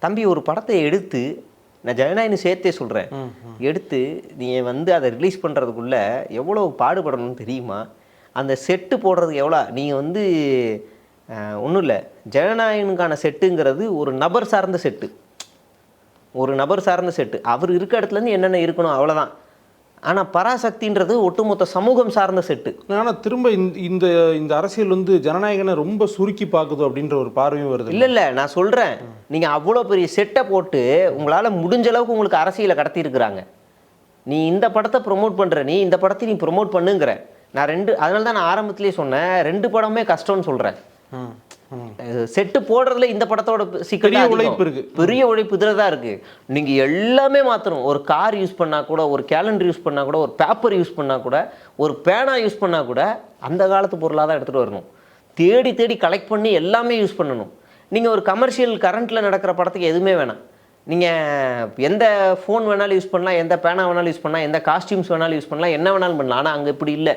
தம்பி ஒரு படத்தை எடுத்து நான் ஜனநாயகன்னு சேர்த்தே சொல்கிறேன், எடுத்து நீங்கள் வந்து அதை ரிலீஸ் பண்ணுறதுக்குள்ள எவ்வளோ பாடுபடணும்னு தெரியுமா? அந்த செட்டு போடுறதுக்கு எவ்வளோ நீங்கள் வந்து ஒன்றும் இல்லை, ஜனநாயகனுக்கான செட்டுங்கிறது ஒரு நபர் சார்ந்த செட்டு, ஒரு நபர் சார்ந்த செட்டு. அவர் இருக்க இடத்துலேருந்து என்னென்ன இருக்கணும் அவ்வளோதான். ஆனால் பராசக்தின்றது ஒட்டுமொத்த சமூகம் சார்ந்த செட்டு. ஆனால் திரும்ப இந்த இந்த அரசியல் வந்து ஜனநாயகனை ரொம்ப சுருக்கி பார்க்குது அப்படின்ற ஒரு பார்வையும் வருது. இல்லை நான் சொல்கிறேன், நீங்கள் அவ்வளோ பெரிய செட்டை போட்டு உங்களால் முடிஞ்ச அளவுக்கு உங்களுக்கு அரசியலை கடத்தியிருக்கிறாங்க. நீ இந்த படத்தை ப்ரொமோட் பண்ணுற, நீ இந்த படத்தை நீ ப்ரொமோட் பண்ணுங்கிற. நான் அதனால தான் நான் ஆரம்பத்திலே சொன்னேன் 2 படமே கஷ்டம்னு சொல்கிறேன். செட்டு போடுறதுல இந்த படத்தோட பெரிய உழைப்பு இருக்கு, பெரிய உழைப்பு இதில் தான் இருக்குது. நீங்கள் எல்லாமே மாற்றணும். ஒரு கார் யூஸ் பண்ணால் கூட, ஒரு கேலண்டர் யூஸ் பண்ணால் கூட, ஒரு பேப்பர் யூஸ் பண்ணால் கூட, ஒரு பேனா யூஸ் பண்ணால் கூட அந்த காலத்து பொருளாக தான் எடுத்துகிட்டு வரணும். தேடி தேடி கலெக்ட் பண்ணி எல்லாமே யூஸ் பண்ணணும். நீங்கள் ஒரு கமர்ஷியல் கரண்ட்டில் நடக்கிற படத்துக்கு எதுவுமே வேணாம். நீங்கள் எந்த ஃபோன் வேணாலும் யூஸ் பண்ணலாம், எந்த பேனா வேணாலும் யூஸ் பண்ணலாம், எந்த காஸ்டியூம்ஸ் வேணாலும் யூஸ் பண்ணலாம், என்ன வேணாலும் பண்ணலாம். ஆனால் அங்கே இப்படி இல்லை.